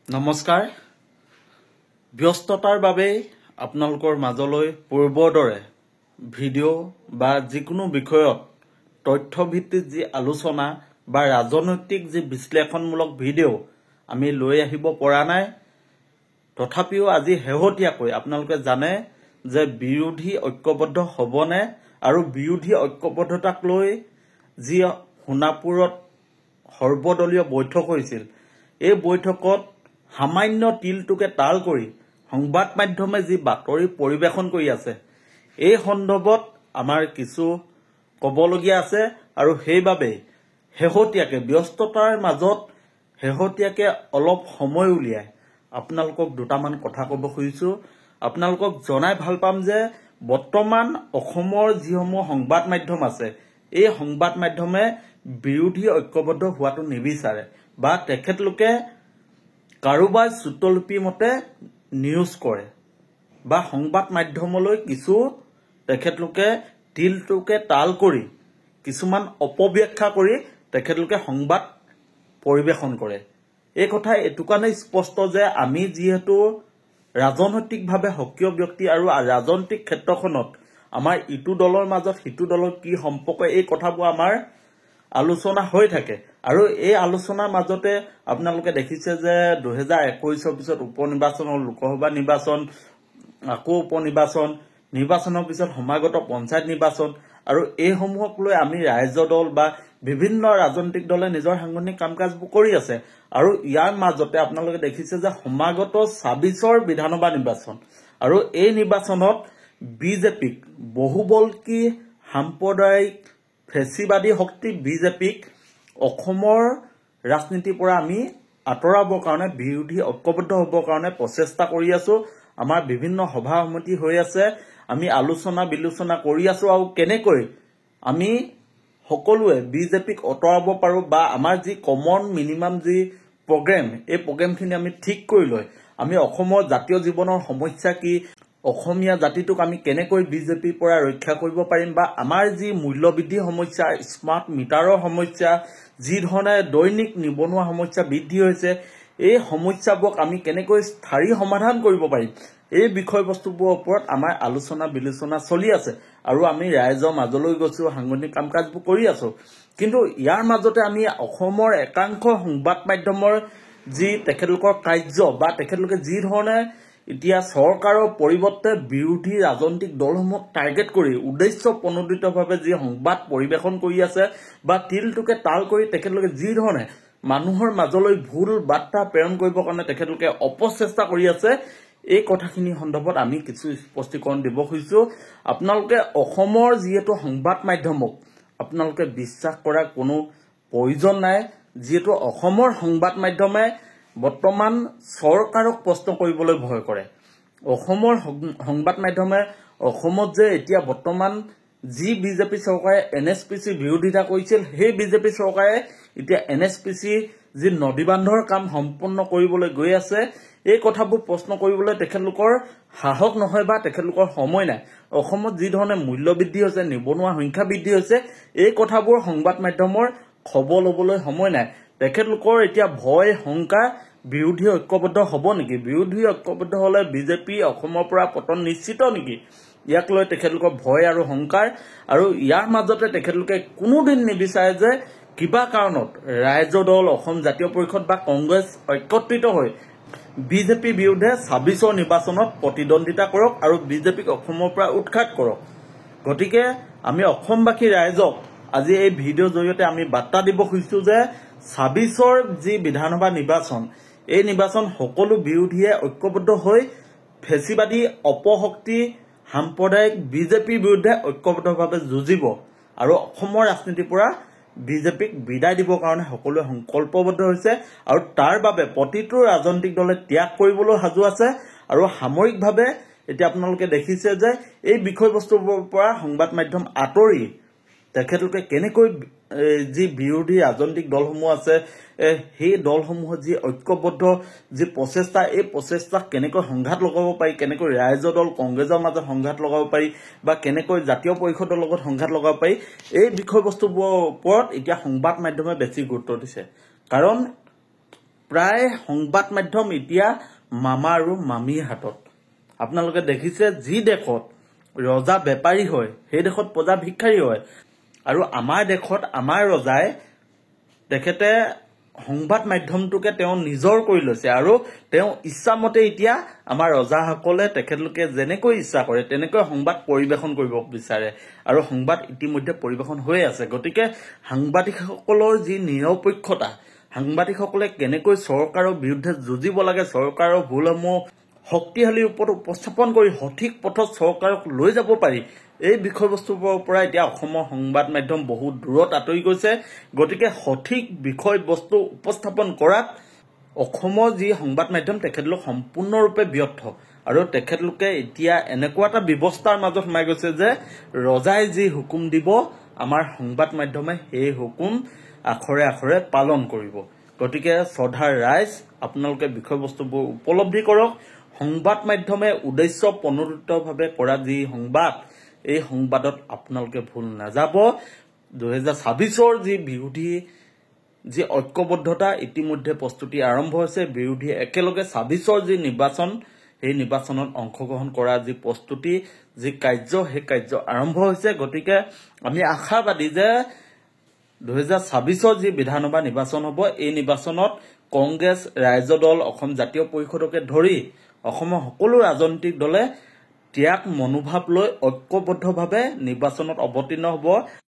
নমস্কাৰ ব্যস্ততাৰ বাবে আপোনালোকৰ মাজলৈ পূৰ্বৰ দৰে ভিডিঅ' বা যিকোনো বিষয়ত তথ্যভিত্তিক যি আলোচনা বা ৰাজনৈতিক যি বিশ্লেষণমূলক ভিডিঅ' আমি লৈ আহিব পৰা নাই তথাপিও আজি শেহতীয়াকৈ আপোনালোকে জানে যে বিৰোধী ঐক্যবদ্ধ হ'বনে আৰু বিৰোধী ঐক্যবদ্ধতাক লৈ যি সোণাপুৰত সৰ্বদলীয় বৈঠক হৈছিল এই বৈঠকত সামান্য তিলটোকে তাল কৰি সংবাদ মাধ্যমে যি বাতৰি পৰিৱেশন কৰি আছে এই সন্দৰ্ভত আমাৰ কিছু ক'বলগীয়া আছে আৰু সেইবাবে শেহতীয়াকৈ ব্যস্ততাৰ মাজত শেহতীয়াকৈ অলপ সময় উলিয়াই আপোনালোকক দুটামান কথা ক'ব খুজিছো আপোনালোকক জনাই ভাল পাম যে বৰ্তমান অসমৰ যিসমূহ সংবাদ মাধ্যম আছে এই সংবাদ মাধ্যমে বিৰোধী ঐক্যবদ্ধ হোৱাটো নিবিচাৰে বা তেখেতলোকে কাৰোবাৰ চুটলপি মতে নিউজ কৰে বা সংবাদ মাধ্যমলৈ কিছু তেখেতলোকে তিলটোকে তাল কৰি কিছুমান অপব্যাখ্যা কৰি তেখেতলোকে সংবাদ পৰিৱেশন কৰে এই কথা এটো কাৰণে স্পষ্ট যে আমি যিহেতু ৰাজনৈতিকভাৱে সক্ৰিয় ব্যক্তি আৰু ৰাজনৈতিক ক্ষেত্ৰখনত আমাৰ ইটো দলৰ মাজত সিটো দলৰ কি সম্পৰ্ক এই কথাবোৰ আমাৰ আলোচনা হৈ থাকে আৰু এই আলোচনাৰ মাজতে আপোনালোকে দেখিছে যে 2021 পিছত উপনিৰ্বাচন লোকসভা নিৰ্বাচন আকৌ উপনিৰ্বাচন নিৰ্বাচনৰ পিছত সমাগত পঞ্চায়ত নিৰ্বাচন আৰু এই সমূহক লৈ আমি ৰাজ্য দল বা বিভিন্ন ৰাজনৈতিক দলে নিজৰ সাংগঠনিক কাম-কাজবোৰ কৰি আছে আৰু ইয়াৰ মাজতে আপোনালোকে দেখিছে যে সমাগত 26ৰ বিধানসভা নিৰ্বাচন আৰু এই নিৰ্বাচনত বিজেপিক বহুবল্কী সাম্প্ৰদায়িক ফেচিবাদী শক্তি বিজেপিক অসমৰ ৰাজনীতিৰ পৰা আমি আঁতৰাবৰ কাৰণে বিৰোধী ঐক্যবদ্ধ হ'বৰ কাৰণে প্ৰচেষ্টা কৰি আছো আমাৰ বিভিন্ন সভা সমিতি হৈ আছে আমি আলোচনা বিলোচনা কৰি আছো আৰু কেনেকৈ আমি সকলোৱে বিজেপিক আঁতৰাব পাৰো বা আমাৰ যি কমন মিনিমাম যি প্ৰগ্ৰেম এই প্ৰগ্ৰেমখিনি আমি ঠিক কৰি লৈ আমি অসমৰ জাতীয় জীৱনৰ সমস্যা কি অসমীয়া জাতিটোক আমি কেনেকৈ বিজেপিৰ পৰা ৰক্ষা কৰিব পাৰিম বা আমাৰ যি মূল্যবৃদ্ধি সমস্যা স্মাৰ্ট মিটাৰৰ সমস্যা যি ধৰণে দৈনিক নিবনুৱা সমস্যা বৃদ্ধি হৈছে এই সমস্যাবোৰক আমি কেনেকৈ স্থায়ী সমাধান কৰিব পাৰিম এই বিষয়বস্তুবোৰৰ ওপৰত আমাৰ আলোচনা বিলোচনা চলি আছে আৰু আমি ৰাইজৰ মাজলৈ গৈছো সাংগঠনিক কাম-কাজবোৰ কৰি আছো কিন্তু ইয়াৰ মাজতে আমি অসমৰ একাংশ সংবাদ মাধ্যমৰ যি তেখেতলোকৰ কাৰ্য বা তেখেতলোকে যি ধৰণে এতিয়া চৰকাৰৰ পৰিৱৰ্তে বিৰোধী ৰাজনৈতিক দলসমূহক টাৰ্গেট কৰি উদ্দেশ্য প্ৰণোদিতভাৱে যি সংবাদ পৰিৱেশন কৰি আছে বা তিলটোকে তাল কৰি তেখেতলোকে যি ধৰণে মানুহৰ মাজলৈ ভুল বাৰ্তা প্ৰেৰণ কৰিবৰ কাৰণে তেখেতলোকে অপচেষ্টা কৰি আছে এই কথাখিনি সন্দৰ্ভত আমি কিছু স্পষ্টীকৰণ দিব খুজিছো আপোনালোকে অসমৰ যিহেতু সংবাদ মাধ্যমক আপোনালোকে বিশ্বাস কৰাৰ কোনো প্ৰয়োজন নাই যিহেতু অসমৰ সংবাদ মাধ্যমে বৰ্তমান চৰকাৰক প্ৰশ্ন কৰিবলৈ ভয় কৰে অসমৰ সংবাদ মাধ্যমে অসমত যে এতিয়া বৰ্তমান যি বিজেপি চৰকাৰে এনএছপিচি বিৰোধিতা কৰিছিল সেই বিজেপি চৰকাৰে এতিয়া এনএছপিচি যি নদী বান্ধৰ কাম সম্পূৰ্ণ কৰিবলৈ গৈ আছে এই কথাবোৰ প্ৰশ্ন কৰিবলৈ তেখেতলোকৰ সাহস নহয় বা তেখেতলোকৰ সময় নাই অসমত যি ধৰণে মূল্যবৃদ্ধি হৈছে নিবনুৱা সংখ্যা বৃদ্ধি হৈছে এই কথাবোৰ সংবাদ মাধ্যমৰ খবৰ ল'বলৈ সময় নাই তেখেতলোকৰ এতিয়া ভয় শংকা বিৰোধী ঐক্যবদ্ধ হ'ব নেকি বিৰোধী ঐক্যবদ্ধ হ'লে বিজেপি অসমৰ পৰা পতন নিশ্চিত নেকি ইয়াক লৈ তেখেতলোকৰ ভয় আৰু শংকাৰ আৰু ইয়াৰ মাজতে তেখেতলোকে কোনোদিন নিবিচাৰে যে কিবা কাৰণত ৰাজ্য দল অসম জাতীয় পৰিষদ বা কংগ্ৰেছ ঐক্যত্ৰিত হৈ বিজেপিৰ বিৰুদ্ধে 26ৰ নিৰ্বাচনত প্ৰতিদ্বন্দ্বিতা কৰক আৰু বিজেপিক অসমৰ পৰা উৎখাত কৰক গতিকে আমি অসমবাসী ৰাইজক আজি এই ভিডিঅ'ৰ জৰিয়তে আমি বাৰ্তা দিব খুজিছো যে 26ৰ যি বিধানসভা নিৰ্বাচন এই নিৰ্বাচন সকলো বিৰোধীয়ে ঐক্যবদ্ধ হৈ ফেচিবাদী অপশক্তি সাম্প্ৰদায়িক বিজেপিৰ বিৰুদ্ধে ঐক্যবদ্ধভাৱে যুঁজিব আৰু অসমৰ ৰাজনীতিৰ পৰা বিজেপিক বিদায় দিবৰ কাৰণে সকলোৱে সংকল্পবদ্ধ হৈছে আৰু তাৰ বাবে প্ৰতিটো ৰাজনৈতিক দলে ত্যাগ কৰিবলৈ সাজু আছে আৰু সামৰিকভাৱে এতিয়া আপোনালোকে দেখিছে যে এই বিষয়বস্তুবোৰৰ পৰা সংবাদ মাধ্যম আঁতৰি তেখেতলোকে কেনেকৈ যি বিৰোধী ৰাজনৈতিক দলসমূহ আছে সেই দলসমূহৰ যি ঐক্যবদ্ধ যি প্ৰচেষ্টা এই প্ৰচেষ্টাক কেনেকৈ সংঘাত লগাব পাৰি কেনেকৈ ৰাজ্য দল কংগ্ৰেছৰ মাজত সংঘাত লগাব পাৰি বা কেনেকৈ জাতীয় পৰিষদৰ লগত সংঘাত লগাব পাৰি এই বিষয়বস্তুবোৰৰ ওপৰত এতিয়া সংবাদ মাধ্যমে বেছি গুৰুত্ব দিছে কাৰণ প্ৰায় সংবাদ মাধ্যম এতিয়া মামা আৰু মামীৰ হাতত। আপোনালোকে দেখিছে যি দেশত ৰজা বেপাৰী হয় সেই দেশত প্ৰজা ভিক্ষাৰী হয়, আৰু আমাৰ দেশত আমাৰ ৰজাই তেখেতে সংবাদ মাধ্যমটোকে তেওঁ নিজৰ কৰি লৈছে, আৰু তেওঁ ইচ্ছামতে এতিয়া আমাৰ ৰজাসকলে তেখেতলোকে যেনেকৈ ইচ্ছা কৰে তেনেকৈ সংবাদ পৰিৱেশন কৰিব বিচাৰে, আৰু সংবাদ ইতিমধ্যে পৰিৱেশন হৈ আছে। গতিকে সাংবাদিকসকলৰ যি নিৰপেক্ষতা, সাংবাদিকসকলে কেনেকৈ চৰকাৰৰ বিৰুদ্ধে যুঁজিব লাগে, চৰকাৰৰ ভুলসমূহ শক্তিশালী ৰূপত উপস্থাপন কৰি সঠিক পথত চৰকাৰক লৈ যাব পাৰি, এই বিষয়বস্তুবোৰৰ পৰা এতিয়া অসমৰ সংবাদ মাধ্যম বহুত দূৰত আঁতৰি গৈছে। গতিকে সঠিক বিষয়বস্তু উপস্থাপন কৰাত অসমৰ যি সংবাদ মাধ্যম তেখেতলোক সম্পূৰ্ণৰূপে ব্যৰ্থ, আৰু তেখেতলোকে এতিয়া এনেকুৱা এটা ব্যৱস্থাৰ মাজত সোমাই গৈছে যে ৰজাই যি হুকুম দিব আমাৰ সংবাদ মাধ্যমে সেই হুকুম আখৰে আখৰে পালন কৰিব। গতিকে শ্ৰদ্ধাৰ ৰাইজ, আপোনালোকে বিষয়বস্তুবোৰ উপলব্ধি কৰক। সংবাদ মাধ্যমে উদ্দেশ্য প্ৰণোদিতভাৱে কৰা যি সংবাদ, এই সংবাদত আপোনালোকে ভুল নাযাব। 2026 যি বিৰোধী যি ঐক্যবদ্ধতা ইতিমধ্যে প্ৰস্তুতি আৰম্ভ হৈছে, বিৰোধী একেলগে 26 যি নিৰ্বাচন, সেই নিৰ্বাচনত অংশগ্ৰহণ কৰা যি প্ৰস্তুতি, যি কাৰ্য, সেই কাৰ্য আৰম্ভ হৈছে। গতিকে আমি আশাবাদী যে 2026 যি বিধানসভা নিৰ্বাচন হ'ব, এই নিৰ্বাচনত কংগ্ৰেছ, ৰাইজৰ দল, অসম জাতীয় পৰিষদকে ধৰি অসমৰ সকলো ৰাজনৈতিক দলে ত্যাগ মনোভাৱ লৈ ঐক্যবদ্ধভাৱে নিৰ্বাচনত অৱতীৰ্ণ হ'ব।